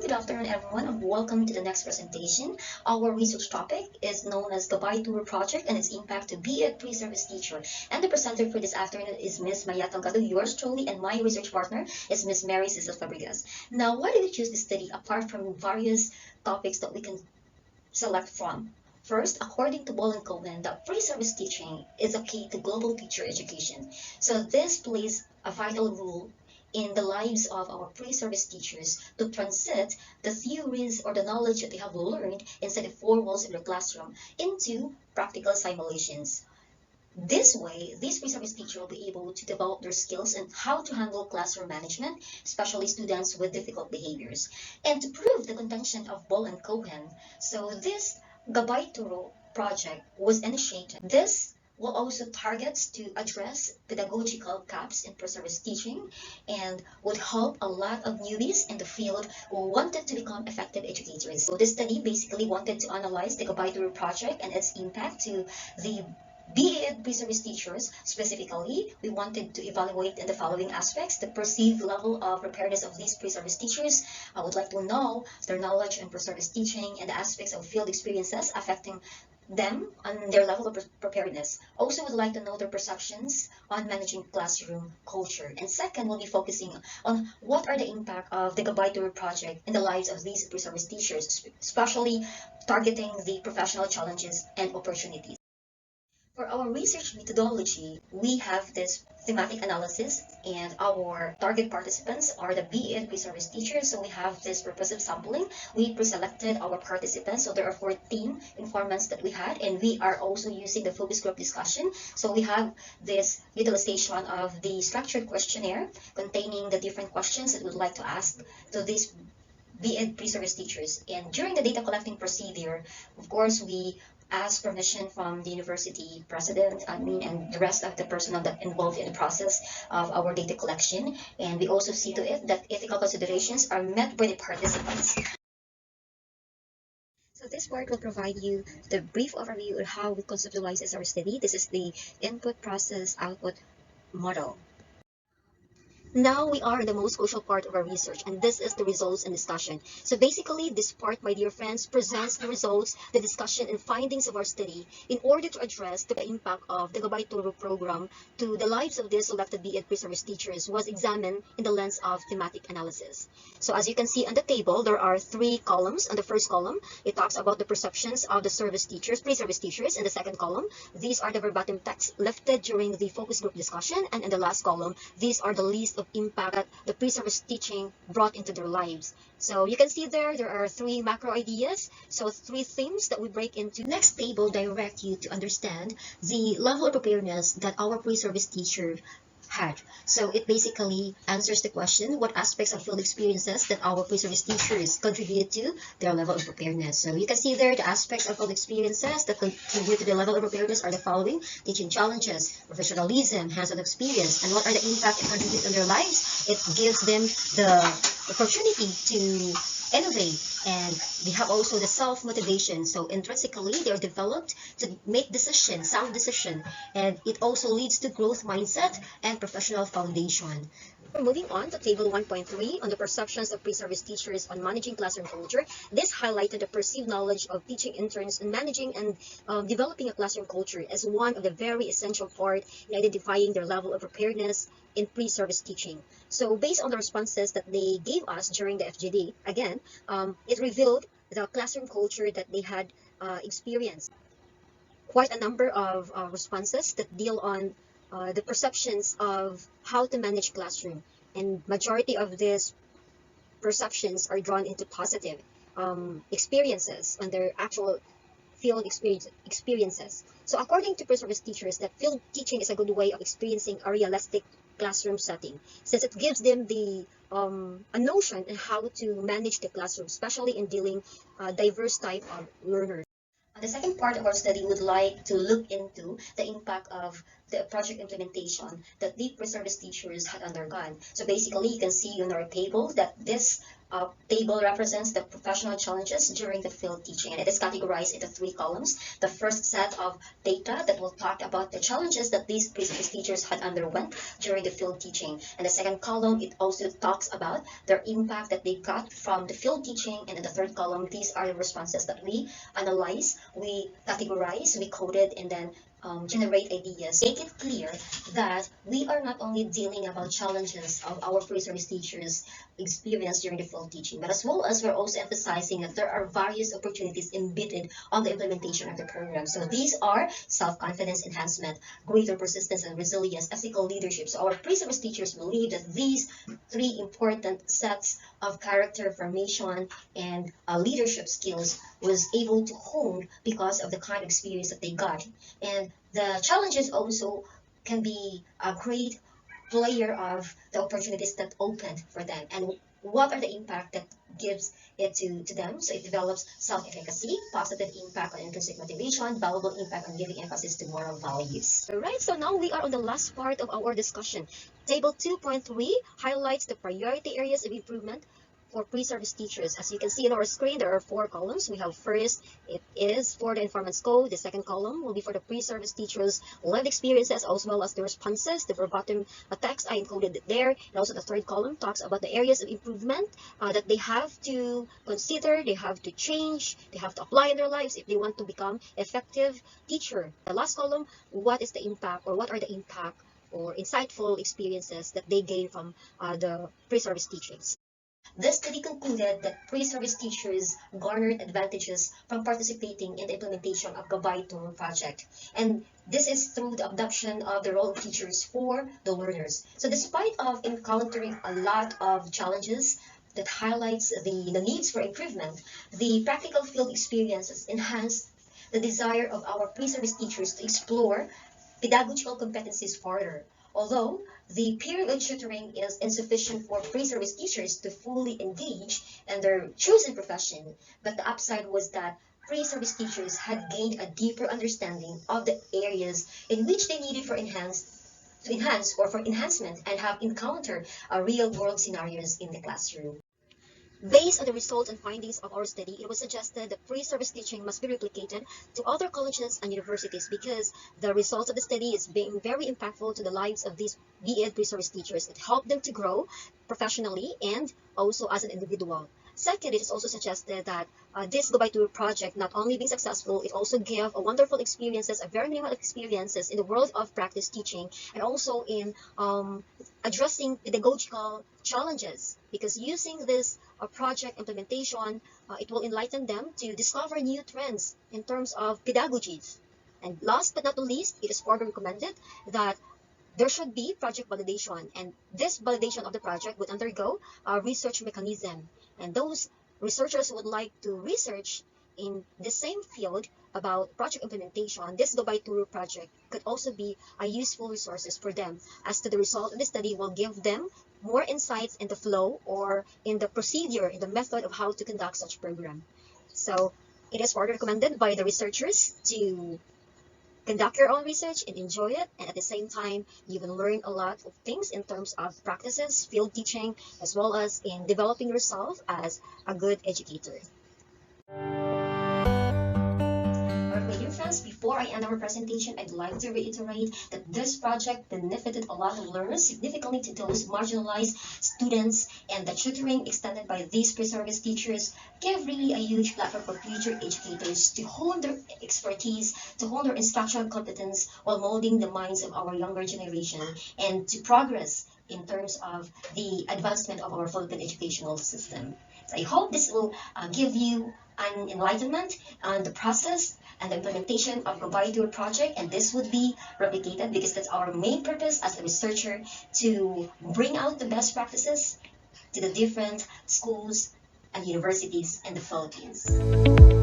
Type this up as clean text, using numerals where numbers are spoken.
good afternoon everyone, and welcome to the next presentation. Our research topic is known as Gabay Turo project and its impact to be a pre-service teacher. And the presenter for this afternoon is Ms. Maya Talgado, yours truly, and my research partner is Ms. Mary Cecil Fabregas. Now, why did we choose this study apart from various topics that we can select from? First, according to Ball and Cohen, that pre-service teaching is a key to global teacher education. So this plays a vital role in the lives of our pre-service teachers to transit the theories or the knowledge that they have learned inside the four walls of their classroom into practical simulations. This way, these pre-service teachers will be able to develop their skills in how to handle classroom management, especially students with difficult behaviors. And to prove the contention of Ball and Cohen, so this Gabay Turo project was initiated. This will also targets to address pedagogical gaps in pre-service teaching and would help a lot of newbies in the field who wanted to become effective educators. So this study basically wanted to analyze the Gabay Turo project and its impact to the BA pre-service teachers. Specifically, we wanted to evaluate in the following aspects: the perceived level of preparedness of these pre-service teachers. I would like to know their knowledge in pre-service teaching and the aspects of field experiences affecting them on their level of preparedness. Also would like to know their perceptions on managing classroom culture. And second, we'll be focusing on what are the impact of the Gabay Tour project in the lives of these pre-service teachers, especially targeting the professional challenges and opportunities. For our research methodology, we have this thematic analysis, and our target participants are the BA pre-service teachers. So we have this purposive sampling. We pre-selected our participants. So there are 14 informants that we had, and we are also using the focus group discussion. So we have this utilization of the structured questionnaire containing the different questions that we'd like to ask to these BA pre-service teachers. And during the data collecting procedure, of course, we ask permission from the university president, admin, and the rest of the personnel that involved in the process of our data collection. And we also see to it that ethical considerations are met by the participants. So this part will provide you the brief overview of how we conceptualize our study. This is the input process output model. Now we are in the most crucial part of our research, and this is the results and discussion. So basically, this part, my dear friends, presents the results, the discussion, and findings of our study in order to address the impact of the Gabay Turo program to the lives of these selected BEd pre-service teachers was examined in the lens of thematic analysis. So as you can see on the table, there are three columns. On the first column, it talks about the perceptions of the service teachers, pre-service teachers. In the second column, these are the verbatim text lifted during the focus group discussion. And in the last column, these are the list of impact that the pre-service teaching brought into their lives. So you can see there are three macro ideas, so three themes that we break into. Next table direct you to understand the level of preparedness that our pre-service teacher had. So it basically answers the question, what aspects of field experiences that our pre-service teachers contribute to their level of preparedness. So you can see there the aspects of field experiences that contribute to the level of preparedness are the following: teaching challenges, professionalism, hands-on experience. And what are the impact it contributes in their lives? It gives them the opportunity to innovate, and they have also the self-motivation. So intrinsically, they are developed to make decisions, sound decision, and it also leads to growth mindset and professional foundation. Moving on to table 1.3 on the perceptions of pre-service teachers on managing classroom culture. This highlighted the perceived knowledge of teaching interns in managing and developing a classroom culture as one of the very essential part in identifying their level of preparedness in pre-service teaching. So based on the responses that they gave us during the FGD, again, it revealed the classroom culture that they had experienced. Quite a number of responses that deal on the perceptions of how to manage classroom, and majority of these perceptions are drawn into positive experiences on their actual field experiences. So according to pre-service teachers, that field teaching is a good way of experiencing a realistic classroom setting, since it gives them the a notion on how to manage the classroom, especially in dealing diverse type of learners. The second part of our study would like to look into the impact of the project implementation that the pre-service teachers had undergone. So basically, you can see on our table that this table represents the professional challenges during the field teaching, and it is categorized into three columns. The first set of data that will talk about the challenges that these pre-service teachers had underwent during the field teaching. And the second column, it also talks about their impact that they got from the field teaching. And in the third column, these are the responses that we analyze, we categorize, we coded, and then generate ideas. Make it clear that we are not only dealing about challenges of our pre-service teachers experience during the field teaching, but as well as we're also emphasizing that there are various opportunities embedded on the implementation of the program. So these are self-confidence enhancement, greater persistence and resilience, ethical leadership. So our pre-service teachers believe that these three important sets of character formation and leadership skills was able to hone because of the kind of experience that they got. And the challenges also can be a great player of the opportunities that opened for them, and what are the impact that gives it to them. So it develops self-efficacy, positive impact on intrinsic motivation, valuable impact on giving emphasis to moral values. All right, so now we are on the last part of our discussion. Table 2.3 highlights the priority areas of improvement for pre-service teachers. As you can see on our screen, there are four columns. We have first, it is for the informant's code. The second column will be for the pre-service teachers' lived experiences as well as the responses. The verbatim text I encoded there. And also the third column talks about the areas of improvement that they have to consider, they have to change, they have to apply in their lives if they want to become effective teacher. The last column, what is the impact or what are the impact or insightful experiences that they gain from the pre-service teachings. This study concluded that pre-service teachers garnered advantages from participating in the implementation of Gabay Turo project. And this is through the adoption of the role of teachers for the learners. So despite of encountering a lot of challenges that highlights the needs for improvement, the practical field experiences enhance the desire of our pre-service teachers to explore pedagogical competencies further. Although the period tutoring is insufficient for pre-service teachers to fully engage in their chosen profession, but the upside was that pre-service teachers had gained a deeper understanding of the areas in which they needed to enhance or for enhancement and have encountered real world scenarios in the classroom. Based on the results and findings of our study, it was suggested that pre-service teaching must be replicated to other colleges and universities because the results of the study is being very impactful to the lives of these BEd pre-service teachers. It helped them to grow professionally and also as an individual. Second, it is also suggested that this Go By Tour project not only being successful, it also gave a wonderful experiences, a very minimal experiences in the world of practice teaching and also in addressing pedagogical challenges because using this project implementation, it will enlighten them to discover new trends in terms of pedagogies. And last but not least, it is further recommended that there should be project validation, and this validation of the project would undergo a research mechanism. And those researchers who would like to research in the same field about project implementation, this Gabay Turo project could also be a useful resources for them as to the result of the study will give them more insights in the flow or in the procedure, in the method of how to conduct such program. So it is further recommended by the researchers to conduct your own research and enjoy it, and at the same time you will learn a lot of things in terms of practices, field teaching, as well as in developing yourself as a good educator. My dear friends, before I end our presentation, I'd like to reiterate that this project benefited a lot of learners, significantly to those marginalized students, and the tutoring extended by these pre-service teachers gave really a huge platform for future educators to hone their expertise, to hone their instructional competence while molding the minds of our younger generation and to progress in terms of the advancement of our Philippine educational system. So I hope this will give you an enlightenment on the process and the implementation of Gabay Tour project, and this would be replicated because that's our main purpose as a researcher to bring out the best practices to the different schools and universities in the Philippines.